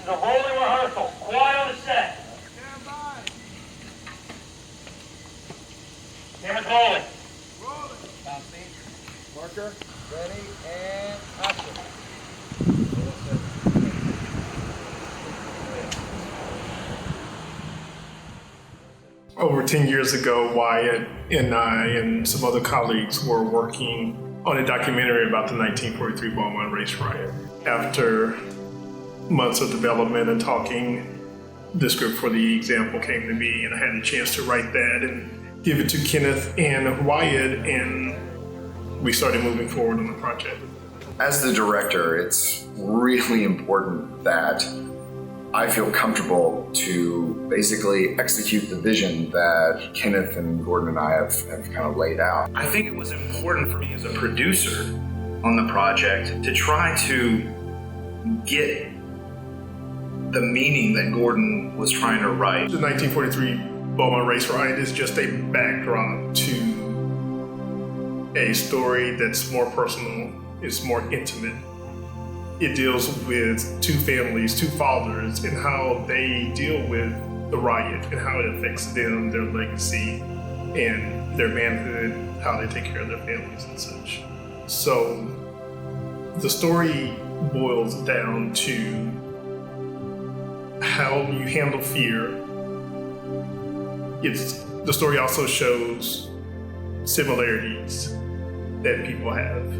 is a rolling rehearsal. Quiet on the set. Stand by. Camera's rolling. Rolling. Copy. Marker, ready, and action. Over 10 years ago, Wyatt and I and some other colleagues were working on a documentary about the 1943 Beaumont race riot. After months of development and talking, the script for the example came to me, and I had a chance to write that and give it to Kenneth and Wyatt, and we started moving forward on the project. As the director, it's really important that I feel comfortable to basically execute the vision that Kenneth and Gordon and I have kind of laid out. I think it was important for me as a producer on the project to try to get the meaning that Gordon was trying to write. The 1943 Beaumont race riot is just a backdrop to a story that's more personal, it's more intimate. It deals with two families, two fathers, and how they deal with the riot and how it affects them, their legacy, and their manhood, how they take care of their families and such. So the story boils down to how you handle fear. The story also shows similarities that people have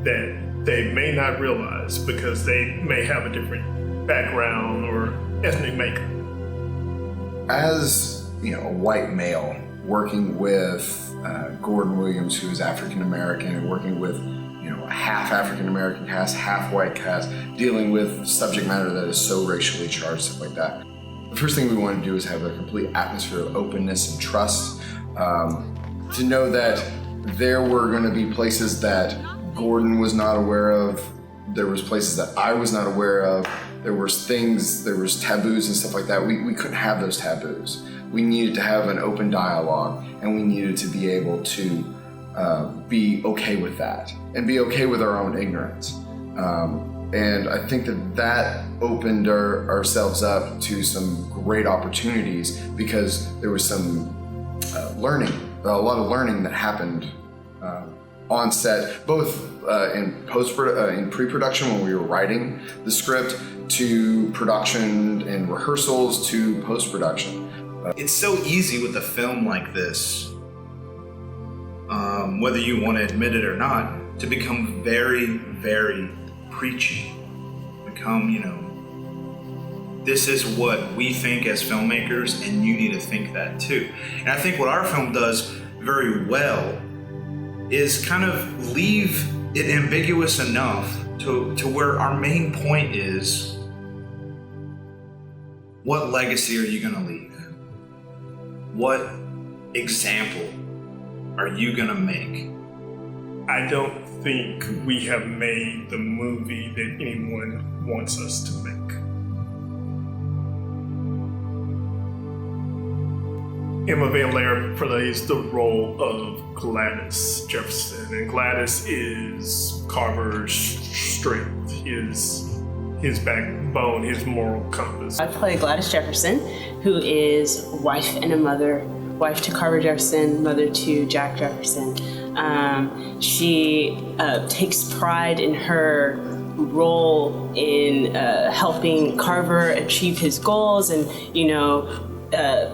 that they may not realize because they may have a different background or ethnic makeup. As a white male working with Gordon Williams, who is African American, and working with a half African American cast, half white cast, dealing with subject matter that is so racially charged, stuff like that. The first thing we want to do is have a complete atmosphere of openness and trust. To know that there were going to be places that Gordon was not aware of, there was places that I was not aware of, there was taboos and stuff like that. We couldn't have those taboos. We needed to have an open dialogue, and we needed to be able to be okay with that and be okay with our own ignorance. And I think that opened ourselves up to some great opportunities because there was some learning, a lot of learning that happened on set, both in pre-production when we were writing the script, to production and rehearsals, to post-production. It's so easy with a film like this, whether you want to admit it or not, to become very, very preachy. Become, this is what we think as filmmakers, and you need to think that too. And I think what our film does very well is kind of leave it ambiguous enough to where our main point is, what legacy are you going to leave? What example are you going to make? I don't think we have made the movie that anyone wants us to make. Emma VanLare plays the role of Gladys Jefferson, and Gladys is Carver's strength, his backbone, his moral compass. I play Gladys Jefferson, who is wife and a mother, wife to Carver Jefferson, mother to Jack Jefferson. She takes pride in her role in helping Carver achieve his goals and,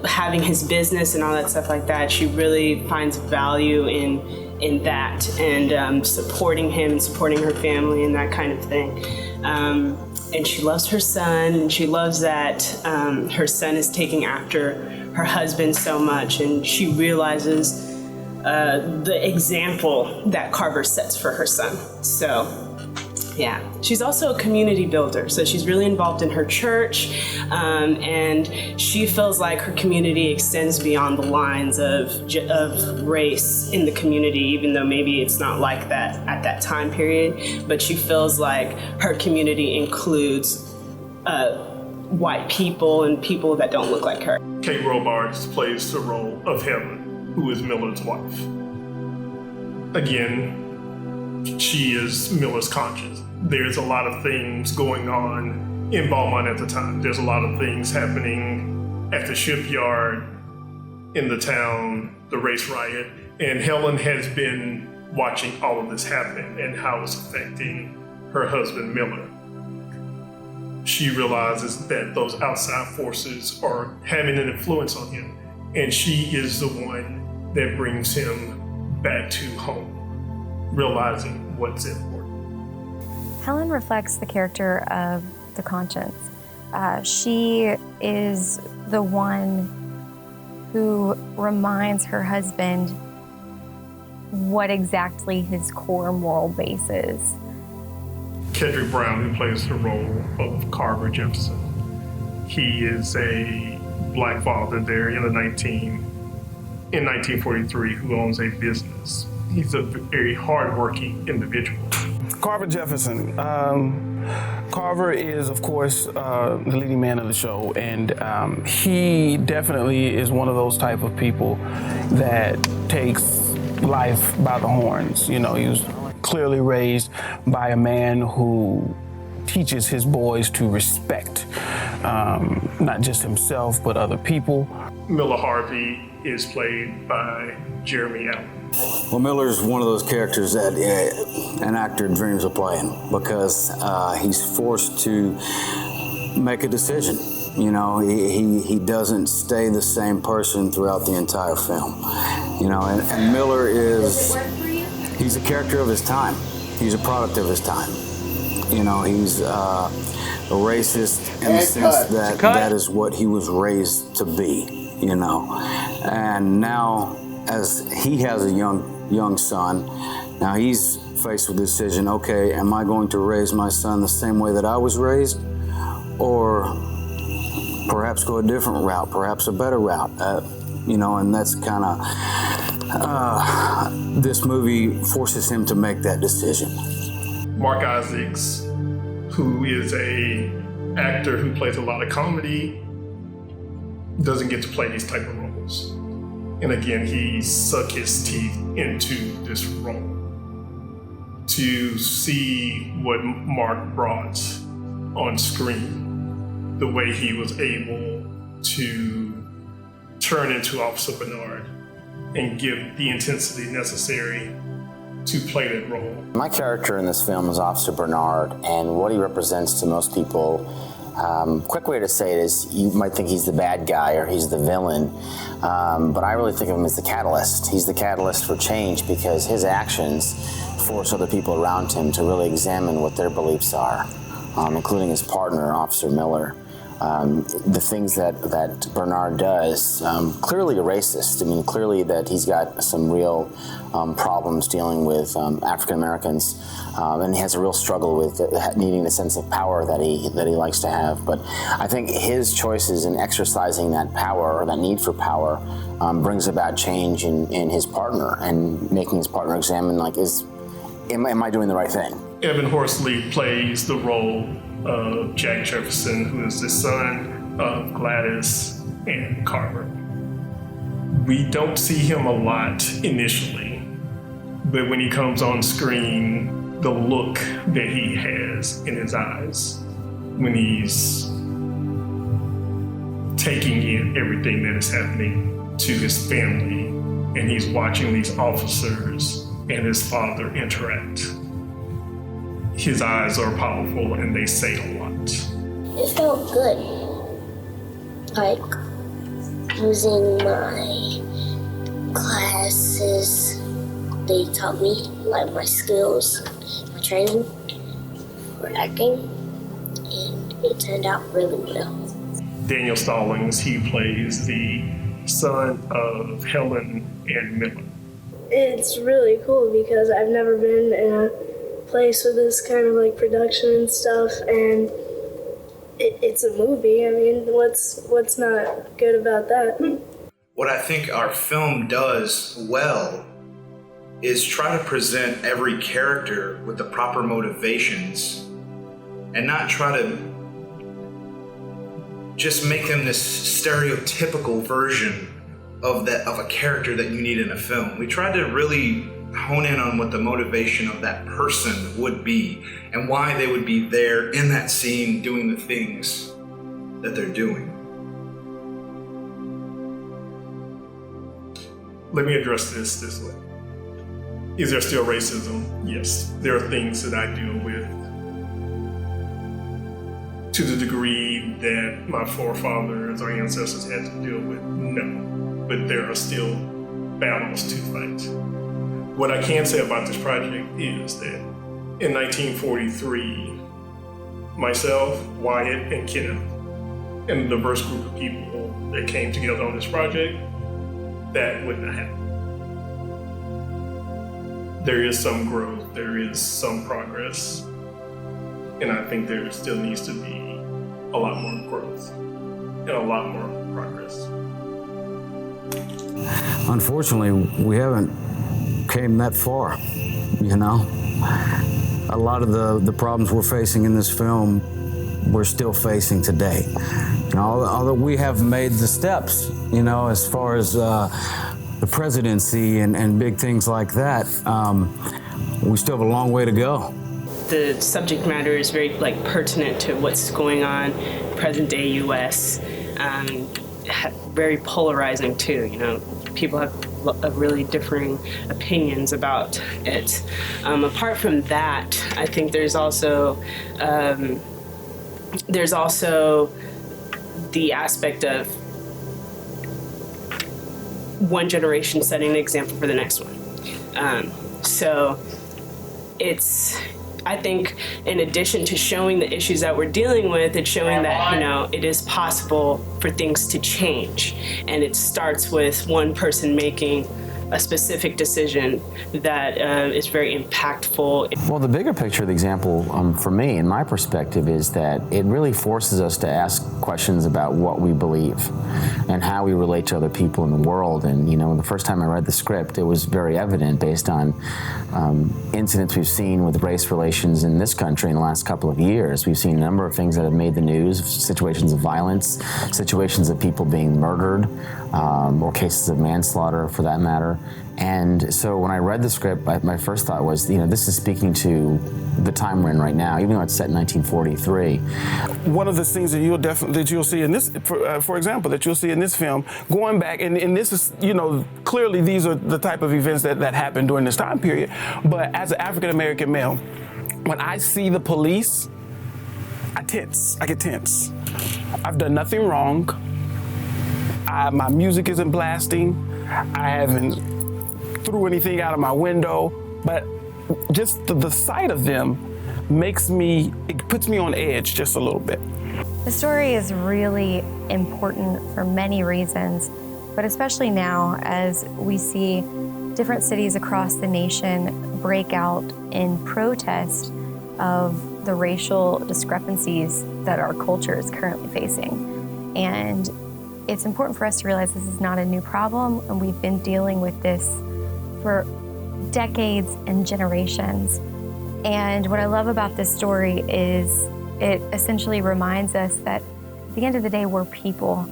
having his business and all that stuff like that. She really finds value in that and supporting him and supporting her family and that kind of thing. And she loves her son, and she loves that her son is taking after her husband so much, and she realizes the example that Carver sets for her son. So, yeah. She's also a community builder, so she's really involved in her church, and she feels like her community extends beyond the lines of race in the community, even though maybe it's not like that at that time period, but she feels like her community includes white people and people that don't look like her. Kate Robards plays the role of Helen, who is Miller's wife. Again, she is Miller's conscience. There's a lot of things going on in Beaumont at the time. There's a lot of things happening at the shipyard, in the town, the race riot, and Helen has been watching all of this happen and how it's affecting her husband, Miller. She realizes that those outside forces are having an influence on him, and she is the one that brings him back to home, realizing what's important. Helen reflects the character of the conscience. She is the one who reminds her husband what exactly his core moral base is. Kedrick Brown, who plays the role of Carver Jefferson, he is a black father there in 1943 who owns a business. He's a very hardworking individual. Carver Jefferson. Carver is, of course, the leading man of the show, and he definitely is one of those type of people that takes life by the horns. You know, he was clearly raised by a man who teaches his boys to respect not just himself, but other people. Miller Harvey is played by Jeremy Allen. Well, Miller's one of those characters that an actor dreams of playing because he's forced to make a decision. You know, he doesn't stay the same person throughout the entire film. You know, and Miller he's a character of his time. He's a product of his time. You know, he's a racist in the sense that that is what he was raised to be, you know. And now, as he has a young son, now he's faced with the decision, okay, am I going to raise my son the same way that I was raised? Or perhaps go a different route, perhaps a better route? You know, and that's kind of, this movie forces him to make that decision. Marc Isaacs, who is a actor who plays a lot of comedy, doesn't get to play these type of roles. And again, he sucked his teeth into this role. To see what Marc brought on screen, the way he was able to turn into Officer Bernard and give the intensity necessary to play that role. My character in this film is Officer Bernard, and what he represents to most people, quick way to say it is you might think he's the bad guy or he's the villain, but I really think of him as the catalyst. He's the catalyst for change because his actions force other people around him to really examine what their beliefs are, including his partner, Officer Miller. The things that Bernard does, clearly a racist. I mean, clearly that he's got some real problems dealing with African Americans, and he has a real struggle with needing a sense of power that he likes to have. But I think his choices in exercising that power or that need for power brings about change in his partner and making his partner examine, like, am I doing the right thing? Evan Horsley plays the role of Jack Jefferson, who is the son of Gladys and Carver. We don't see him a lot initially, but when he comes on screen, the look that he has in his eyes when he's taking in everything that is happening to his family, and he's watching these officers and his father interact. His eyes are powerful and they say a lot. It felt good. Like using my classes, they taught me like my skills, my training for acting, and it turned out really well. Daniel Stallings, he plays the son of Helen and Miller. It's really cool because I've never been in a place with this kind of like production and stuff, and it's a movie. I mean, what's not good about that? What I think our film does well is try to present every character with the proper motivations and not try to just make them this stereotypical version of a character that you need in a film. We tried to really hone in on what the motivation of that person would be and why they would be there in that scene doing the things that they're doing. Let me address this way. Is there still racism? Yes. There are things that I deal with to the degree that my forefathers or ancestors had to deal with. No. But there are still battles to fight. What I can say about this project is that in 1943, myself, Wyatt, and Kenneth, and a diverse group of people that came together on this project, that would not happen. There is some growth, there is some progress, and I think there still needs to be a lot more growth and a lot more progress. Unfortunately, we haven't came that far, you know? A lot of the problems we're facing in this film, we're still facing today. You know, although we have made the steps, you know, as far as the presidency and big things like that, we still have a long way to go. The subject matter is very pertinent to what's going on present day U.S. Very polarizing too. You know, people have really differing opinions about it. Apart from that, I think there's also the aspect of one generation setting an example for the next one. So it's, I think, in addition to showing the issues that we're dealing with, it's showing that, you know, it is possible for things to change. And it starts with one person making a specific decision that is very impactful. Well, the bigger picture of the example for me, in my perspective, is that it really forces us to ask questions about what we believe and how we relate to other people in the world. And, you know, the first time I read the script, it was very evident based on incidents we've seen with race relations in this country in the last couple of years. We've seen a number of things that have made the news, situations of violence, situations of people being murdered, or cases of manslaughter for that matter. And so when I read the script, my first thought was, you know, this is speaking to the time we're in right now, even though it's set in 1943. One of the things that you'll see in this, for example, that you'll see in this film, going back, and this is, you know, clearly these are the type of events that happened during this time period. But as an African-American male, when I see the police, I get tense. I've done nothing wrong. My music isn't blasting. I haven't threw anything out of my window, but just the sight of them it puts me on edge just a little bit. The story is really important for many reasons, but especially now as we see different cities across the nation break out in protest of the racial discrepancies that our culture is currently facing. And it's important for us to realize this is not a new problem, and we've been dealing with this for decades and generations. And what I love about this story is it essentially reminds us that at the end of the day, we're people.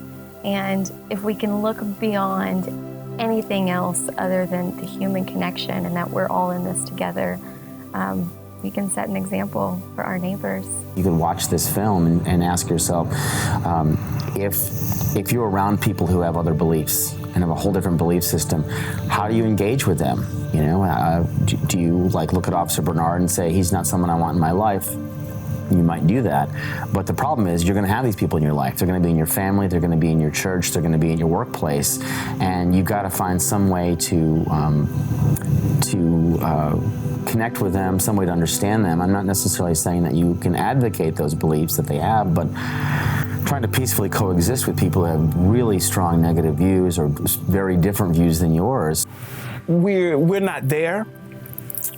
And if we can look beyond anything else other than the human connection and that we're all in this together, we can set an example for our neighbors. You can watch this film and ask yourself, if you're around people who have other beliefs and have a whole different belief system, how do you engage with them? You know, do you look at Officer Bernard and say, he's not someone I want in my life? You might do that, but the problem is you're going to have these people in your life. They're going to be in your family, they're going to be in your church, they're going to be in your workplace, and you've got to find some way to connect with them, some way to understand them. I'm not necessarily saying that you can advocate those beliefs that they have, but trying to peacefully coexist with people who have really strong negative views or very different views than yours. We're not there.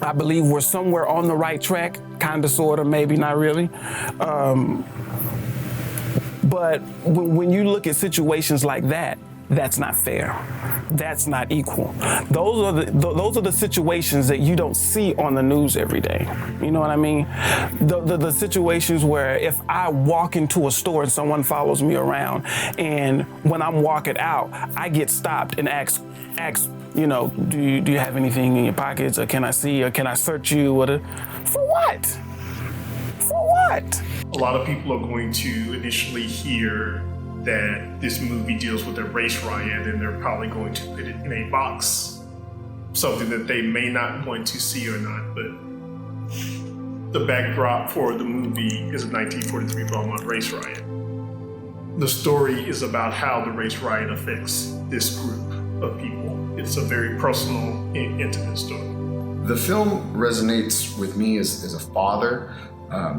I believe we're somewhere on the right track, kind of, sort of, maybe not really. But when you look at situations like that, that's not fair. That's not equal. Those are the situations that you don't see on the news every day. You know what I mean? The situations where if I walk into a store and someone follows me around, and when I'm walking out, I get stopped and asked you know, do you have anything in your pockets, or can I see, or can I search you? For what? For what? A lot of people are going to initially hear that this movie deals with a race riot, and they're probably going to put it in a box, something that they may not want to see or not. But the backdrop for the movie is a 1943 Belmont race riot. The story is about how the race riot affects this group of people. It's a very personal and intimate story. The film resonates with me as a father,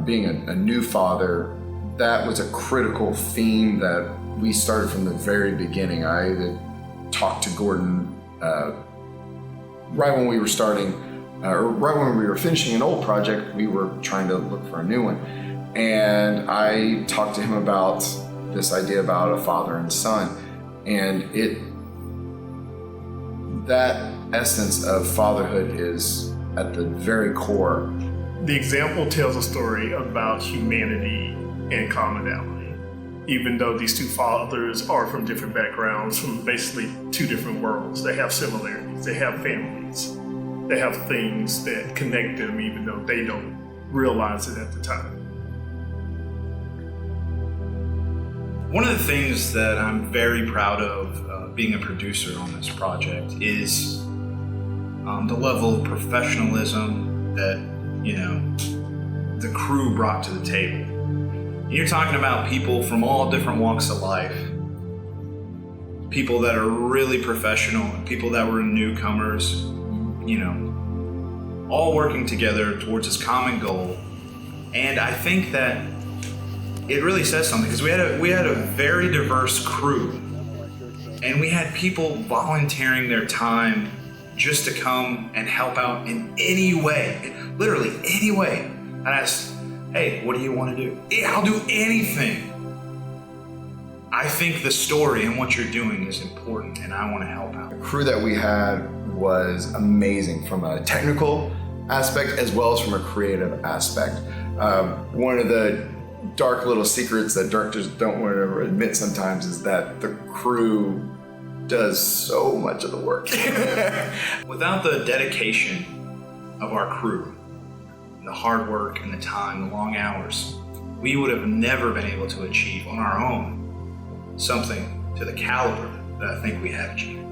being a new father. That was a critical theme that we started from the very beginning. I had talked to Gordon right when we were starting, or right when we were finishing an old project. We were trying to look for a new one. And I talked to him about this idea about a father and son. And that essence of fatherhood is at the very core. The example tells a story about humanity and commonality. Even though these two fathers are from different backgrounds, from basically two different worlds, they have similarities, they have families, they have things that connect them even though they don't realize it at the time. One of the things that I'm very proud of being a producer on this project is the level of professionalism that, you know, the crew brought to the table. You're talking about people from all different walks of life, people that are really professional, people that were newcomers, you know, all working together towards this common goal. And I think that it really says something, because we had a very diverse crew, and we had people volunteering their time just to come and help out in any way, literally any way. And I asked, hey, what do you want to do? Yeah, I'll do anything. I think the story and what you're doing is important, and I want to help out. The crew that we had was amazing from a technical aspect as well as from a creative aspect. One of the dark little secrets that directors don't want to admit sometimes is that the crew does so much of the work. Without the dedication of our crew, the hard work and the time, the long hours, we would have never been able to achieve on our own something to the caliber that I think we have achieved.